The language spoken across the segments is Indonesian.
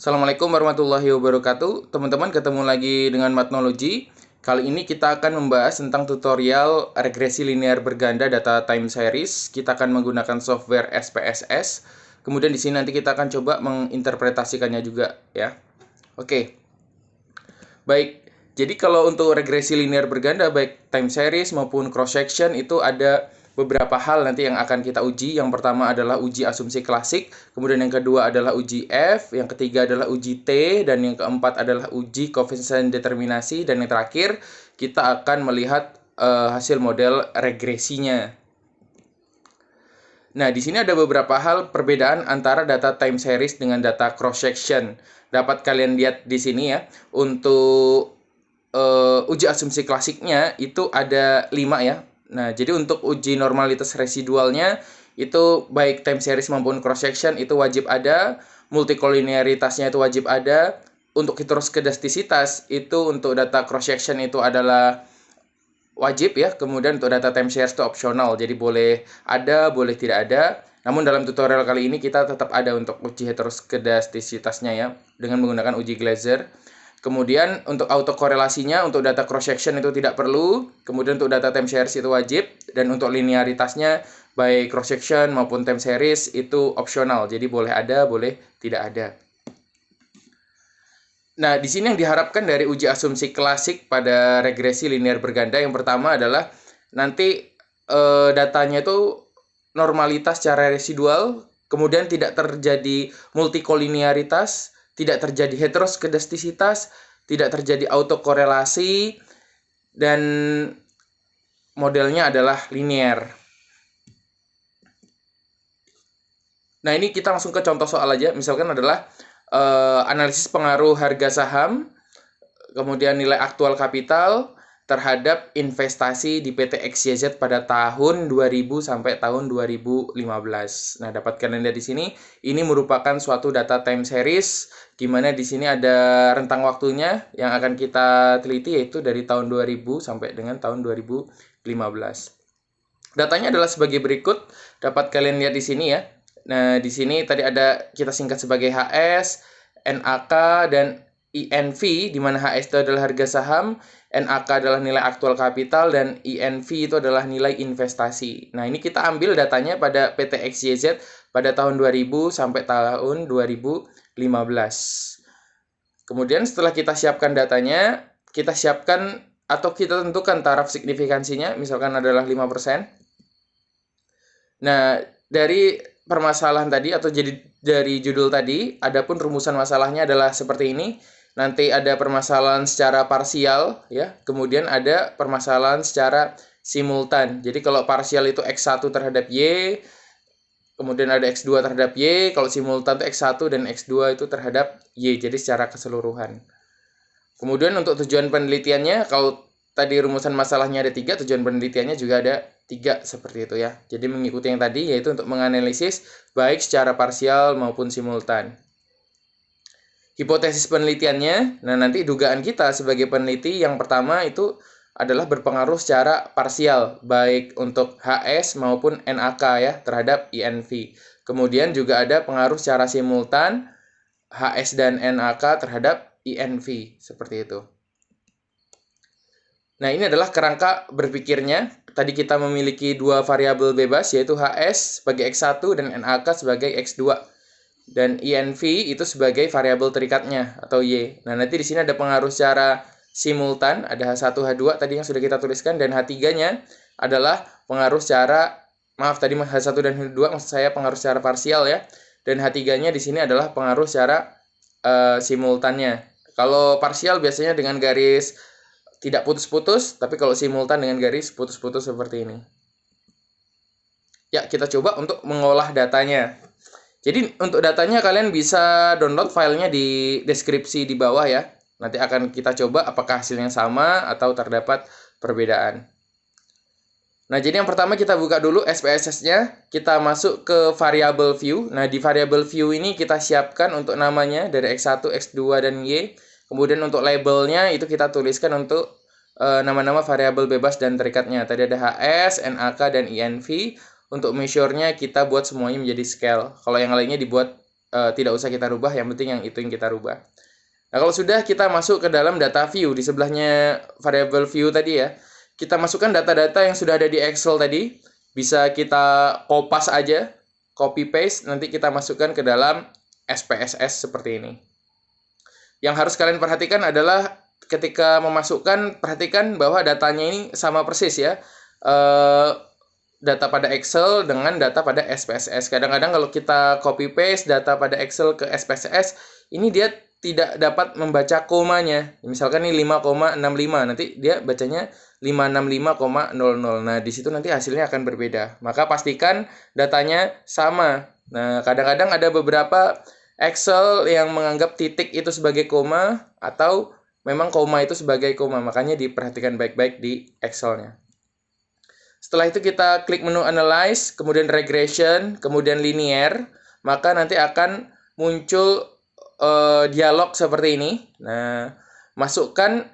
Assalamualaikum warahmatullahi wabarakatuh. Teman-teman, ketemu lagi dengan Matnology. Kali ini kita akan membahas tentang tutorial regresi linear berganda data time series. Kita akan menggunakan software SPSS. Kemudian di sini nanti kita akan coba menginterpretasikannya juga ya. Oke. Baik. Jadi kalau untuk regresi linear berganda baik time series maupun cross section itu ada beberapa hal nanti yang akan kita uji. Yang pertama adalah uji asumsi klasik, kemudian yang kedua adalah uji F, yang ketiga adalah uji T, dan yang keempat adalah uji koefisien determinasi, dan yang terakhir kita akan melihat hasil model regresinya. Nah, di sini ada beberapa hal perbedaan antara data time series dengan data cross section. Dapat kalian lihat di sini ya. Untuk uji asumsi klasiknya itu ada 5 ya. Nah, jadi untuk uji normalitas residualnya itu baik time series maupun cross section itu wajib ada, multikolinearitasnya itu wajib ada. Untuk heteroskedastisitas itu untuk data cross section itu adalah wajib ya. Kemudian untuk data time series itu opsional. Jadi boleh ada, boleh tidak ada. Namun dalam tutorial kali ini kita tetap ada untuk uji heteroskedastisitasnya ya dengan menggunakan uji Glaser. Kemudian untuk autokorelasinya untuk data cross section itu tidak perlu. Kemudian untuk data time series itu wajib, dan untuk linearitasnya baik cross section maupun time series itu opsional. Jadi boleh ada, boleh tidak ada. Nah, di sini yang diharapkan dari uji asumsi klasik pada regresi linear berganda yang pertama adalah nanti datanya itu normalitas secara residual, kemudian tidak terjadi multikolinearitas, tidak terjadi heteroskedastisitas, tidak terjadi autokorelasi, dan modelnya adalah linear. Nah, ini kita langsung ke contoh soal aja. Misalkan adalah analisis pengaruh harga saham, kemudian nilai aktual kapital terhadap investasi di PT XYZ pada tahun 2000 sampai tahun 2015. Nah, dapat kalian lihat di sini, ini merupakan suatu data time series, di mana di sini ada rentang waktunya yang akan kita teliti yaitu dari tahun 2000 sampai dengan tahun 2015. Datanya adalah sebagai berikut, dapat kalian lihat di sini ya. Nah, di sini tadi ada kita singkat sebagai HS, NAK, dan INV, di mana HS itu adalah harga saham, NAK adalah nilai aktual kapital, dan INV itu adalah nilai investasi. Nah, ini kita ambil datanya pada PT XYZ pada tahun 2000 sampai tahun 2015. Kemudian setelah kita siapkan datanya, kita siapkan atau kita tentukan taraf signifikansinya, misalkan adalah 5%. Nah, dari permasalahan tadi atau jadi dari judul tadi, adapun rumusan masalahnya adalah seperti ini. Nanti ada permasalahan secara parsial ya, kemudian ada permasalahan secara simultan. Jadi kalau parsial itu X1 terhadap Y, kemudian ada X2 terhadap Y, kalau simultan itu X1 dan X2 itu terhadap Y, jadi secara keseluruhan. Kemudian untuk tujuan penelitiannya, kalau tadi rumusan masalahnya ada 3, tujuan penelitiannya juga ada 3 seperti itu ya. Jadi mengikuti yang tadi, yaitu untuk menganalisis baik secara parsial maupun simultan. Hipotesis penelitiannya, nah nanti dugaan kita sebagai peneliti yang pertama itu adalah berpengaruh secara parsial, baik untuk HS maupun NAK ya, terhadap INV. Kemudian juga ada pengaruh secara simultan, HS dan NAK terhadap INV, seperti itu. Nah, ini adalah kerangka berpikirnya. Tadi kita memiliki 2 variabel bebas, yaitu HS sebagai X1 dan NAK sebagai X2. Dan INV itu sebagai variabel terikatnya atau Y. Nah, nanti di sini ada pengaruh secara simultan, ada H1, H2 tadi yang sudah kita tuliskan, dan H3-nya adalah pengaruh secara, maaf tadi H1 dan H2 maksud saya pengaruh secara parsial ya. Dan H3-nya di sini adalah pengaruh secara simultannya. Kalau parsial biasanya dengan garis tidak putus-putus, tapi kalau simultan dengan garis putus-putus seperti ini. Ya, kita coba untuk mengolah datanya. Jadi untuk datanya kalian bisa download filenya di deskripsi di bawah ya. Nanti akan kita coba apakah hasilnya sama atau terdapat perbedaan. Nah, jadi yang pertama kita buka dulu SPSS-nya. Kita masuk ke variable view. Nah, di variable view ini kita siapkan untuk namanya dari X1, X2, dan Y. Kemudian untuk labelnya itu kita tuliskan untuk nama-nama variabel bebas dan terikatnya. Tadi ada HS, NAK, dan INV. Untuk measure-nya kita buat semuanya menjadi scale. Kalau yang lainnya dibuat tidak usah kita rubah, yang penting yang itu yang kita rubah. Nah, kalau sudah kita masuk ke dalam data view, di sebelahnya variable view tadi ya, kita masukkan data-data yang sudah ada di Excel tadi, bisa kita kopas aja, copy paste, nanti kita masukkan ke dalam SPSS seperti ini. Yang harus kalian perhatikan adalah ketika memasukkan, perhatikan bahwa datanya ini sama persis ya. Data pada Excel dengan data pada SPSS. Kadang-kadang kalau kita copy paste data pada Excel ke SPSS, ini dia tidak dapat membaca komanya. Misalkan ini 5,65, nanti dia bacanya 565,00. Nah, di situ nanti hasilnya akan berbeda. Maka pastikan datanya sama. Nah, kadang-kadang ada beberapa Excel yang menganggap titik itu sebagai koma atau memang koma itu sebagai koma. Makanya diperhatikan baik-baik di Excel-nya. Setelah itu kita klik menu Analyze, kemudian Regression, kemudian Linear, maka nanti akan muncul dialog seperti ini. Nah, masukkan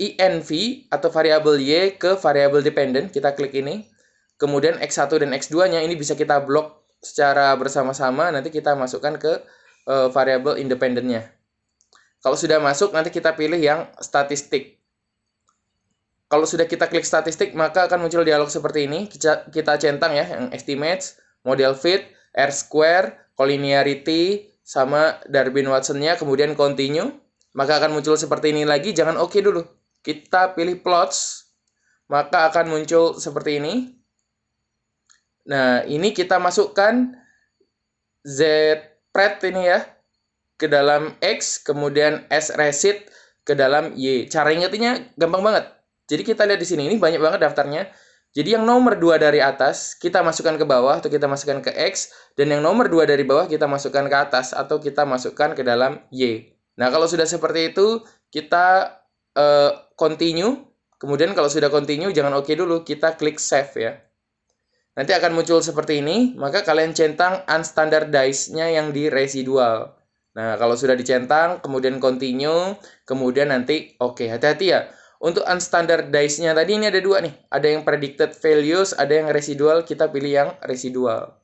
INV atau variabel Y ke variabel dependent, kita klik ini. Kemudian X1 dan X2-nya ini bisa kita blok secara bersama-sama, nanti kita masukkan ke variabel independent-nya. Kalau sudah masuk, nanti kita pilih yang statistik. Kalau sudah kita klik statistik, maka akan muncul dialog seperti ini. Kita centang ya, yang estimates, model fit, R-square, collinearity, sama Darwin-Watson-nya, kemudian continue. Maka akan muncul seperti ini lagi, jangan oke dulu. Kita pilih plots, maka akan muncul seperti ini. Nah, ini kita masukkan Z-pred ini ya, ke dalam X, kemudian S-recit ke dalam Y. Cara ingetinnya gampang banget. Jadi kita lihat di sini, ini banyak banget daftarnya. Jadi yang nomor 2 dari atas, kita masukkan ke bawah, atau kita masukkan ke X. Dan yang nomor 2 dari bawah, kita masukkan ke atas, atau kita masukkan ke dalam Y. Nah, kalau sudah seperti itu, kita continue. Kemudian kalau sudah continue, jangan oke dulu, kita klik save ya. Nanti akan muncul seperti ini, maka kalian centang unstandardized-nya yang di residual. Nah, kalau sudah dicentang, kemudian continue, kemudian nanti oke. Hati-hati ya. Untuk unstandardized-nya tadi ini ada dua nih. Ada yang predicted values, ada yang residual. Kita pilih yang residual.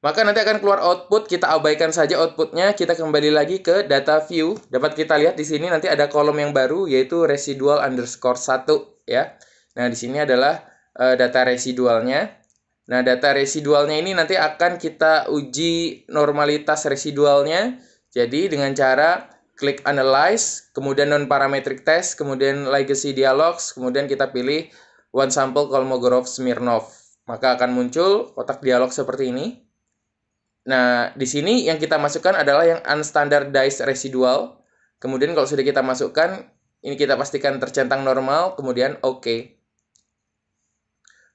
Maka nanti akan keluar output. Kita abaikan saja outputnya. Kita kembali lagi ke data view. Dapat kita lihat di sini nanti ada kolom yang baru, yaitu residual underscore 1 ya. Nah, di sini adalah data residualnya. Nah, data residualnya ini nanti akan kita uji normalitas residualnya. Jadi dengan cara klik Analyze, kemudian non-parametric test, kemudian Legacy Dialogs, kemudian kita pilih One Sample Kolmogorov-Smirnov. Maka akan muncul kotak dialog seperti ini. Nah, di sini yang kita masukkan adalah yang unstandardized residual. Kemudian kalau sudah kita masukkan, ini kita pastikan tercentang normal, kemudian OK.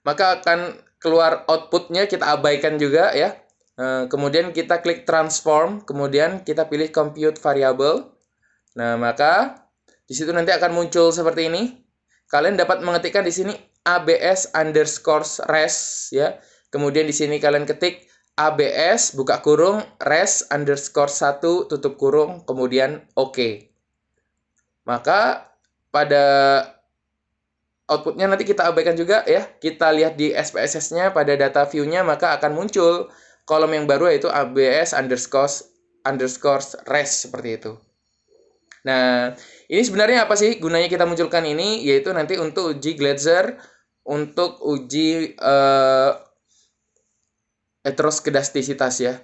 Maka akan keluar outputnya, kita abaikan juga ya. Kemudian kita klik Transform, kemudian kita pilih Compute Variable. Nah, maka di situ nanti akan muncul seperti ini. Kalian dapat mengetikkan di sini ABS underscore res ya. Kemudian di sini kalian ketik ABS buka kurung res underscore 1 tutup kurung, kemudian OK. Maka pada outputnya nanti kita abaikan juga ya. Kita lihat di SPSS-nya pada data view-nya, maka akan muncul kolom yang baru yaitu ABS underscore res seperti itu. Nah, ini sebenarnya apa sih gunanya kita munculkan ini? Yaitu nanti untuk uji Gleiser, untuk uji heteroskedastisitas ya.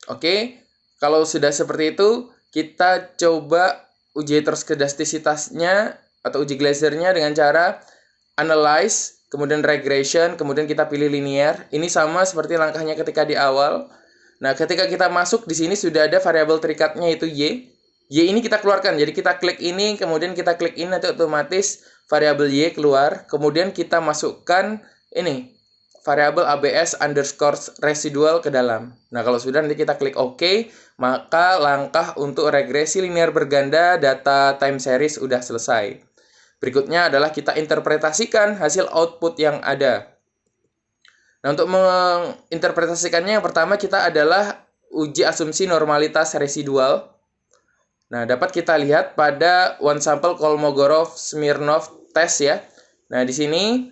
Oke, kalau sudah seperti itu, kita coba uji heteroskedastisitasnya atau uji Gleiser-nya dengan cara Analyze, kemudian Regression, kemudian kita pilih Linear. Ini sama seperti langkahnya ketika di awal. Nah, ketika kita masuk di sini sudah ada variabel terikatnya yaitu Y. Y ini kita keluarkan. Jadi kita klik ini, kemudian kita klik ini, nanti otomatis variabel Y keluar. Kemudian kita masukkan ini, variabel ABS underscore residual ke dalam. Nah, kalau sudah nanti kita klik OK, maka langkah untuk regresi linear berganda data time series sudah selesai. Berikutnya adalah kita interpretasikan hasil output yang ada. Nah, untuk menginterpretasikannya yang pertama kita adalah uji asumsi normalitas residual. Nah, dapat kita lihat pada one sample Kolmogorov-Smirnov test ya. Nah, di sini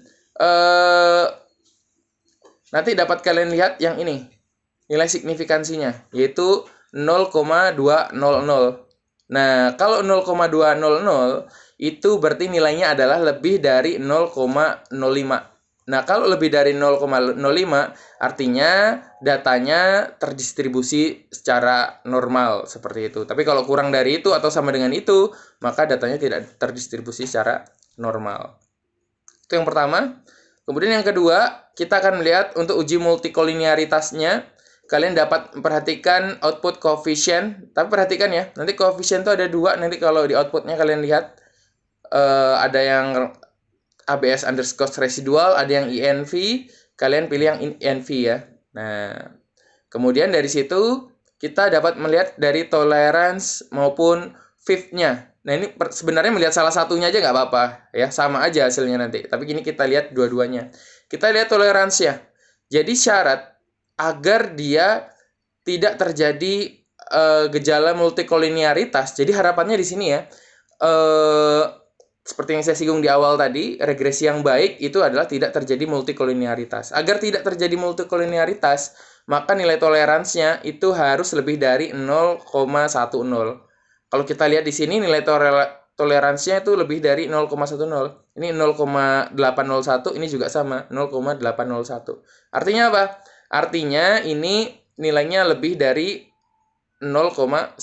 nanti dapat kalian lihat yang ini. nilai signifikansinya, yaitu 0,200. Nah, kalau 0,200 itu berarti nilainya adalah lebih dari 0,05. Nah, kalau lebih dari 0,05 artinya datanya terdistribusi secara normal seperti itu. Tapi kalau kurang dari itu atau sama dengan itu, maka datanya tidak terdistribusi secara normal. Itu yang pertama. Kemudian yang kedua, kita akan melihat untuk uji multikolinearitasnya. Kalian dapat memperhatikan output coefficient. Tapi perhatikan ya, nanti coefficient itu ada dua. Nanti kalau di outputnya kalian lihat, ada yang ABS underscore residual, ada yang INV. Kalian pilih yang INV ya. Nah, kemudian dari situ kita dapat melihat dari tolerance maupun fifth-nya. Nah, ini sebenarnya melihat salah satunya aja nggak apa-apa ya, sama aja hasilnya nanti. Tapi ini kita lihat dua-duanya. Kita lihat toleransinya. Jadi syarat agar dia tidak terjadi gejala multikolinearitas. Jadi harapannya di sini ya, seperti yang saya singgung di awal tadi, regresi yang baik itu adalah tidak terjadi multikolinearitas. Agar tidak terjadi multikolinearitas, maka nilai toleransinya itu harus lebih dari 0,10. Kalau kita lihat di sini nilai toleransinya itu lebih dari 0,10. Ini 0,801, ini juga sama, 0,801. Artinya apa? Artinya ini nilainya lebih dari 0,10.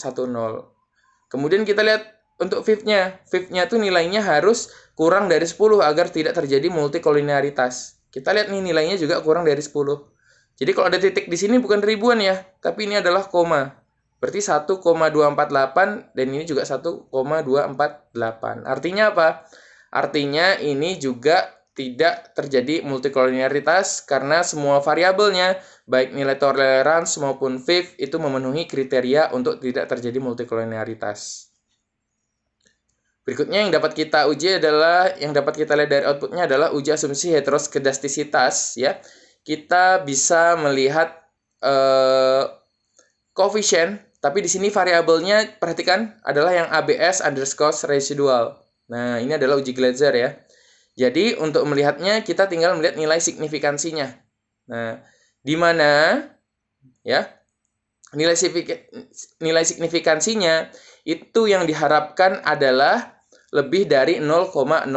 Kemudian kita lihat untuk fifth-nya. Fifth-nya itu nilainya harus kurang dari 10 agar tidak terjadi multikolinearitas. Kita lihat nih nilainya juga kurang dari 10. Jadi kalau ada titik di sini bukan ribuan ya, tapi ini adalah koma. Berarti 1,248 dan ini juga 1,248. Artinya apa? Artinya ini juga tidak terjadi multikolinearitas karena semua variabelnya, baik nilai tolerance maupun fifth, itu memenuhi kriteria untuk tidak terjadi multikolinearitas. Berikutnya yang dapat kita uji adalah, yang dapat kita lihat dari outputnya adalah uji asumsi heteroskedastisitas ya. Kita bisa melihat koefisien, tapi di sini variabelnya perhatikan adalah yang ABS underscore residual. Nah, ini adalah uji Glatzer ya. Jadi untuk melihatnya kita tinggal melihat nilai signifikansinya. Nah, di mana ya nilai signifikansinya itu yang diharapkan adalah lebih dari 0,05.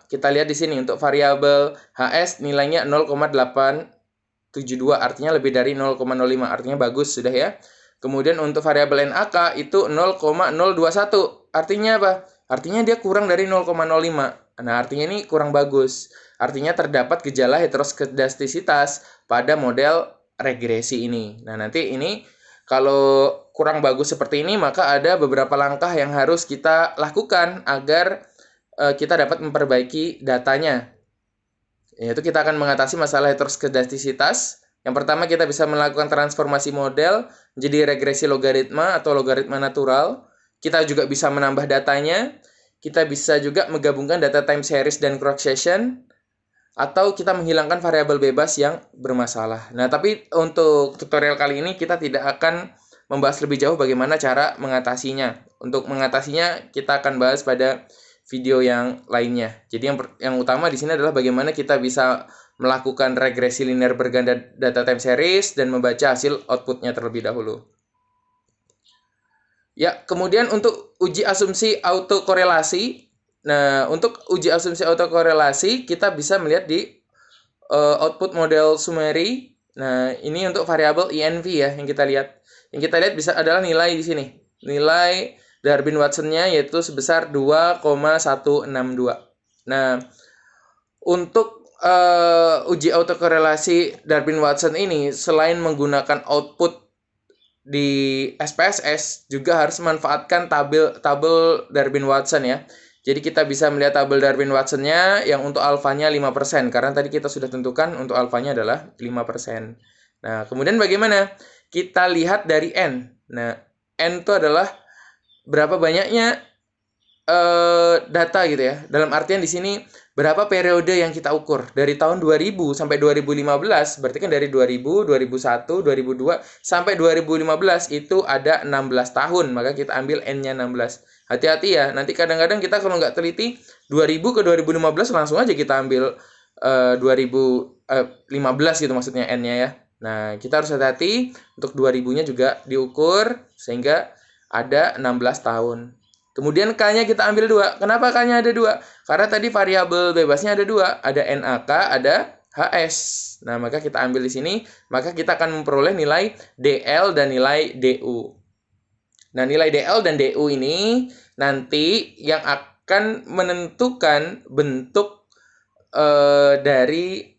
Kita lihat di sini untuk variabel HS nilainya 0,872, artinya lebih dari 0,05, artinya bagus sudah ya. Kemudian untuk variabel NAK itu 0,021. Artinya apa? Artinya dia kurang dari 0,05. Nah, artinya ini kurang bagus. Artinya terdapat gejala heteroskedastisitas pada model regresi ini. Nah, nanti ini kalau kurang bagus seperti ini, maka ada beberapa langkah yang harus kita lakukan agar kita dapat memperbaiki datanya. Yaitu kita akan mengatasi masalah heteroskedastisitas. Yang pertama, kita bisa melakukan transformasi model menjadi regresi logaritma atau logaritma natural. Kita juga bisa menambah datanya. Kita bisa juga menggabungkan data time series dan cross section, atau kita menghilangkan variabel bebas yang bermasalah. Nah, tapi untuk tutorial kali ini kita tidak akan membahas lebih jauh bagaimana cara mengatasinya. Untuk mengatasinya kita akan bahas pada video yang lainnya. Jadi yang utama di sini adalah bagaimana kita bisa melakukan regresi linear berganda data time series dan membaca hasil outputnya terlebih dahulu. Ya, kemudian untuk uji asumsi autokorelasi. Nah, untuk uji asumsi autokorelasi kita bisa melihat di output model summary. Nah, ini untuk variabel INV ya yang kita lihat. Yang kita lihat bisa adalah nilai di sini. Nilai Darwin-Watson-nya yaitu sebesar 2,162. Nah, untuk uji autokorelasi Darwin-Watson ini selain menggunakan output di SPSS juga harus memanfaatkan tabel Darwin-Watson ya. Jadi kita bisa melihat tabel Darwin-Watson-nya yang untuk alfanya 5%, karena tadi kita sudah tentukan untuk alfanya adalah 5%. Nah, kemudian bagaimana? Kita lihat dari N. Nah, N itu adalah berapa banyaknya data gitu ya. Dalam artian di sini berapa periode yang kita ukur. Dari tahun 2000 sampai 2015, berarti kan dari 2000, 2001, 2002 sampai 2015 itu ada 16 tahun, maka kita ambil N-nya 16. Hati-hati ya, nanti kadang-kadang kita kalau nggak teliti 2000 ke 2015 langsung aja kita ambil 2015 gitu maksudnya N-nya ya. Nah, kita harus hati-hati untuk 2000-nya juga diukur sehingga ada 16 tahun. Kemudian K-nya kita ambil 2. Kenapa K-nya ada 2? Karena tadi variabel bebasnya ada 2. Ada NaK, ada HS. Nah, maka kita ambil di sini, maka kita akan memperoleh nilai DL dan nilai DU. Nah, nilai DL dan DU ini nanti yang akan menentukan bentuk dari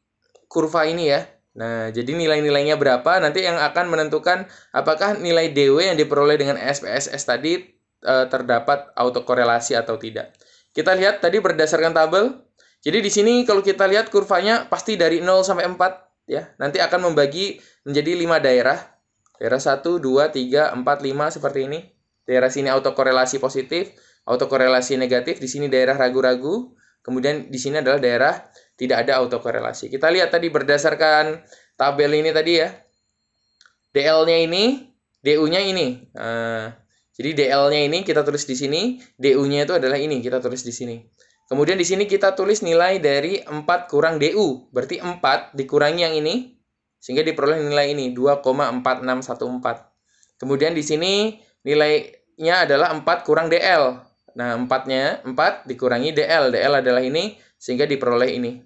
kurva ini ya. Nah, jadi nilai-nilainya berapa nanti yang akan menentukan apakah nilai DW yang diperoleh dengan SPSS tadi terdapat autokorelasi atau tidak. Kita lihat tadi berdasarkan tabel. Jadi di sini kalau kita lihat kurvanya pasti dari 0 sampai 4 ya. Nanti akan membagi menjadi 5 daerah. Daerah 1, 2, 3, 4, 5 seperti ini. Daerah sini autokorelasi positif, autokorelasi negatif, di sini daerah ragu-ragu. Kemudian di sini adalah daerah tidak ada autokorelasi. Kita lihat tadi berdasarkan tabel ini tadi ya. DL-nya ini, DU-nya ini. Jadi DL-nya ini kita tulis di sini, DU-nya itu adalah ini, kita tulis di sini. Kemudian di sini kita tulis nilai dari 4 kurang DU. Berarti 4 dikurangi yang ini, sehingga diperoleh nilai ini, 2,4614. Kemudian di sini nilainya adalah 4 kurang DL. Nah, 4 dikurangi DL. DL adalah ini, sehingga diperoleh ini.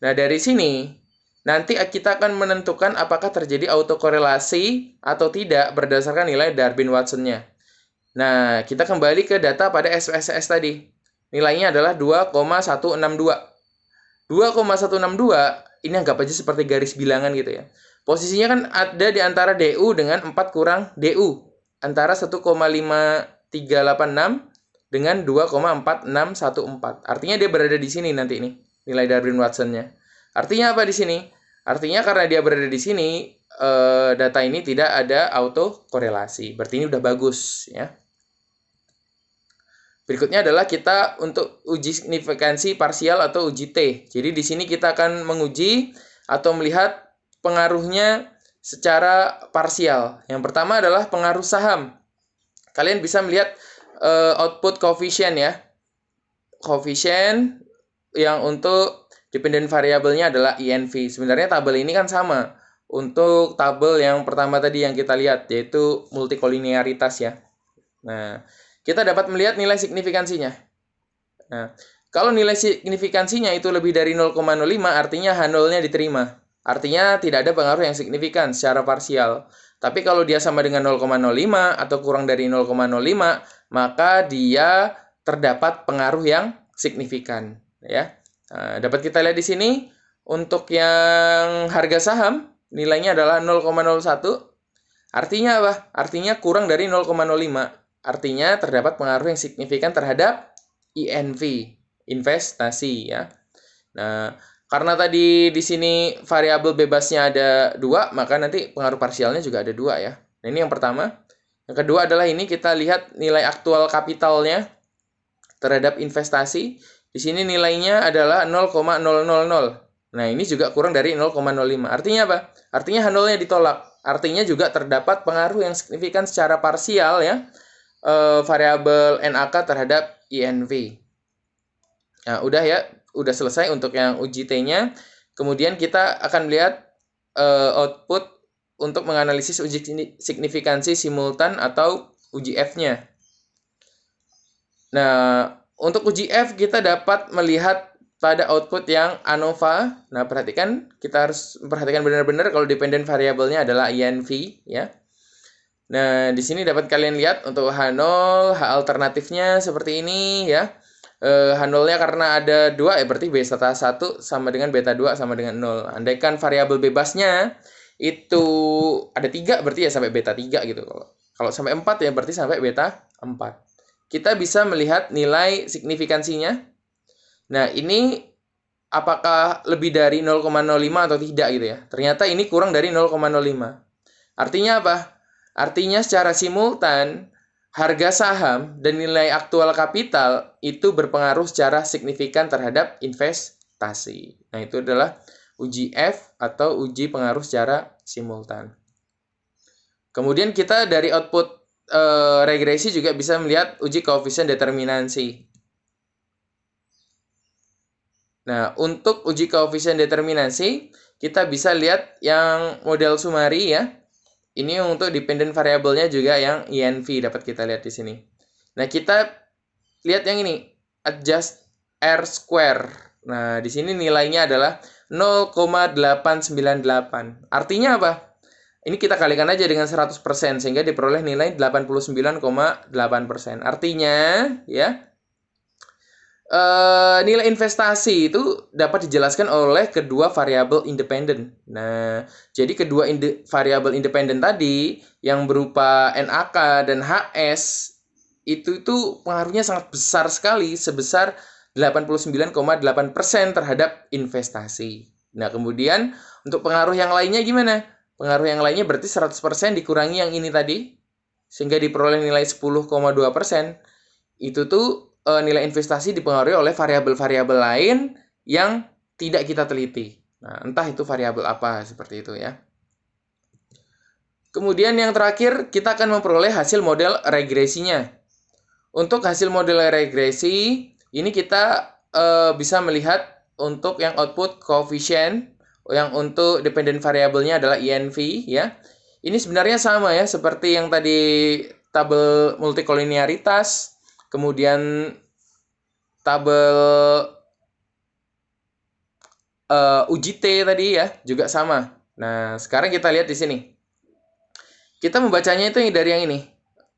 Nah, dari sini, nanti kita akan menentukan apakah terjadi autokorelasi atau tidak berdasarkan nilai Darwin-Watson-nya. Nah, kita kembali ke data pada SPSS tadi. Nilainya adalah 2,162. 2,162, ini anggap aja seperti garis bilangan gitu ya. Posisinya kan ada di antara DU dengan 4 kurang DU. Antara 1,5386 dengan 2,4614. Artinya dia berada di sini nanti ini, nilai Darwin-Watson-nya. Artinya apa di sini? Artinya karena dia berada di sini, data ini tidak ada autokorelasi. Berarti ini udah bagus ya. Berikutnya adalah kita untuk uji signifikansi parsial atau uji T. Jadi di sini kita akan menguji atau melihat pengaruhnya secara parsial. Yang pertama adalah pengaruh saham. Kalian bisa melihat output coefficient ya. Coefficient yang untuk dependent variabelnya adalah INV. Sebenarnya tabel ini kan sama untuk tabel yang pertama tadi yang kita lihat, yaitu multikolinearitas ya. Nah, kita dapat melihat nilai signifikansinya. Nah, kalau nilai signifikansinya itu lebih dari 0,05, artinya H0-nya diterima. Artinya tidak ada pengaruh yang signifikan secara parsial. Tapi kalau dia sama dengan 0,05 atau kurang dari 0,05, maka dia terdapat pengaruh yang signifikan. Ya, nah, dapat kita lihat di sini untuk yang harga saham nilainya adalah 0,01. Artinya apa? Artinya kurang dari 0,05. Artinya terdapat pengaruh yang signifikan terhadap INV, investasi ya. Nah, karena tadi di sini variabel bebasnya ada 2, maka nanti pengaruh parsialnya juga ada 2 ya. Nah, ini yang pertama. Yang kedua adalah ini kita lihat nilai aktual kapitalnya terhadap investasi. Di sini nilainya adalah 0,000. Nah, ini juga kurang dari 0,05. Artinya apa? Artinya H0-nya ditolak. Artinya juga terdapat pengaruh yang signifikan secara parsial ya. Variabel NaK terhadap INV. Nah, udah ya, udah selesai untuk yang uji T-nya. Kemudian kita akan lihat output untuk menganalisis uji signifikansi simultan atau uji F-nya. Nah, untuk uji F kita dapat melihat pada output yang ANOVA. Nah, perhatikan, kita harus memperhatikan benar-benar kalau dependent variabelnya adalah INV ya. Nah, di sini dapat kalian lihat untuk H0, H alternatifnya seperti ini ya. H0-nya karena ada 2 ya berarti beta 1 sama dengan beta 2 sama dengan 0. Andaikan variabel bebasnya itu ada 3 berarti ya sampai beta 3 gitu. Kalau sampai 4 ya berarti sampai beta 4. Kita bisa melihat nilai signifikansinya. Nah, ini apakah lebih dari 0,05 atau tidak gitu ya. Ternyata ini kurang dari 0,05. Artinya apa? Artinya secara simultan, harga saham dan nilai aktual kapital itu berpengaruh secara signifikan terhadap investasi. Nah, itu adalah uji F atau uji pengaruh secara simultan. Kemudian kita dari output regresi juga bisa melihat uji koefisien determinansi. Nah, untuk uji koefisien determinansi, kita bisa lihat yang model summary ya. Ini untuk dependent variable-nya juga yang INV dapat kita lihat di sini. Nah, kita lihat yang ini, adjust R square. Nah, di sini nilainya adalah 0,898. Artinya apa? Ini kita kalikan aja dengan 100% sehingga diperoleh nilai 89,8%. Artinya, ya, nilai investasi itu dapat dijelaskan oleh kedua variabel independen. Nah, jadi kedua variabel independen tadi yang berupa NAK dan HS itu pengaruhnya sangat besar sekali, sebesar 89,8% terhadap investasi. Nah, kemudian untuk pengaruh yang lainnya gimana? Pengaruh yang lainnya berarti 100% dikurangi yang ini tadi, sehingga diperoleh nilai 10,2%. Itu nilai investasi dipengaruhi oleh variabel-variabel lain yang tidak kita teliti. Nah, entah itu variabel apa, seperti itu ya. Kemudian yang terakhir, kita akan memperoleh hasil model regresinya. Untuk hasil model regresi, ini kita bisa melihat untuk yang output coefficient, yang untuk dependent variabelnya adalah INV ya. Ini sebenarnya sama ya, seperti yang tadi tabel multikolinearitas, kemudian tabel UJT tadi ya, juga sama. Nah, sekarang kita lihat di sini. Kita membacanya itu dari yang ini,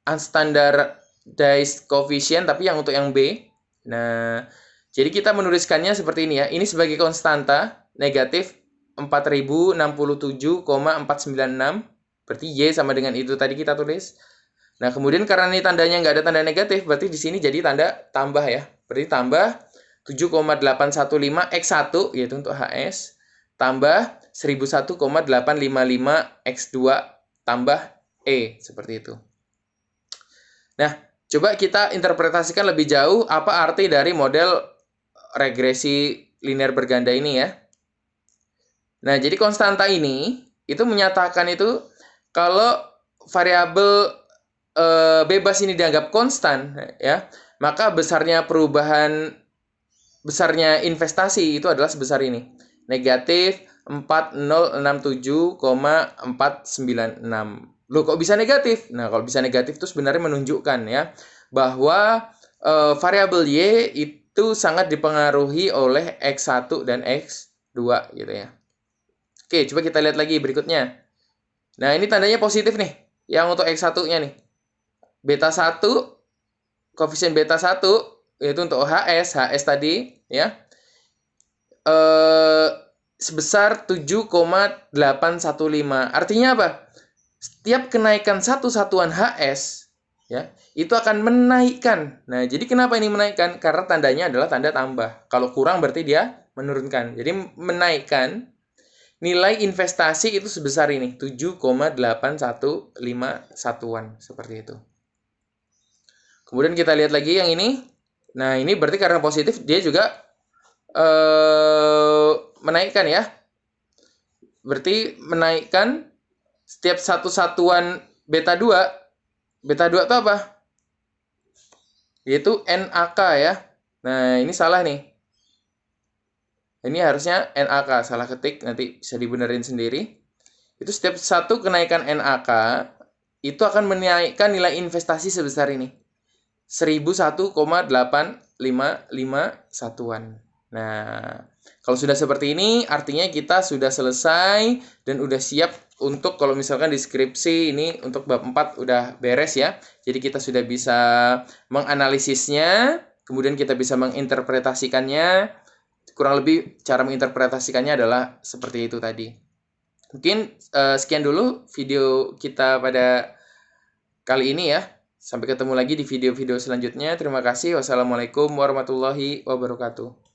unstandardized coefficient, tapi yang untuk yang B. Nah, jadi kita menuliskannya seperti ini ya. Ini sebagai konstanta, negatif 4067,496. Berarti Y sama dengan itu tadi kita tulis. Nah, kemudian karena ini tandanya nggak ada tanda negatif, berarti di sini jadi tanda tambah ya. Berarti tambah 7,815 X1, yaitu untuk HS, tambah 1001,855 X2, tambah E, seperti itu. Nah, coba kita interpretasikan lebih jauh apa arti dari model regresi linear berganda ini ya. Nah, jadi konstanta ini itu menyatakan itu kalau variabel bebas ini dianggap konstan ya, maka besarnya investasi itu adalah sebesar ini, negatif 4067,496. Loh, kok bisa negatif? Nah, kalau bisa negatif itu sebenarnya menunjukkan ya bahwa variabel Y itu sangat dipengaruhi oleh X1 dan X2 gitu ya. Oke, coba kita lihat lagi berikutnya. Nah, ini tandanya positif nih, yang untuk X1-nya nih. Beta 1, koefisien beta 1, yaitu untuk HS tadi, ya. Sebesar 7,815. Artinya apa? Setiap kenaikan satu satuan HS, ya, itu akan menaikkan. Nah, jadi kenapa ini menaikkan? Karena tandanya adalah tanda tambah. Kalau kurang berarti dia menurunkan. Jadi menaikkan nilai investasi itu sebesar ini, 7,815 satuan, seperti itu. Kemudian kita lihat lagi yang ini. Nah, ini berarti karena positif, dia juga menaikkan ya. Berarti menaikkan setiap satu satuan beta 2. Beta 2 itu apa? Yaitu NAK ya. Nah, ini salah nih. Ini harusnya NAK, salah ketik, nanti bisa dibenerin sendiri. Itu setiap satu kenaikan NAK, itu akan menaikkan nilai investasi sebesar ini. 1001,855 satuan. Nah, kalau sudah seperti ini, artinya kita sudah selesai dan udah siap untuk kalau misalkan deskripsi ini untuk bab 4 udah beres ya. Jadi kita sudah bisa menganalisisnya, kemudian kita bisa menginterpretasikannya. Kurang lebih cara menginterpretasikannya adalah seperti itu tadi. Mungkin sekian dulu video kita pada kali ini ya. Sampai ketemu lagi di video-video selanjutnya. Terima kasih. Wassalamualaikum warahmatullahi wabarakatuh.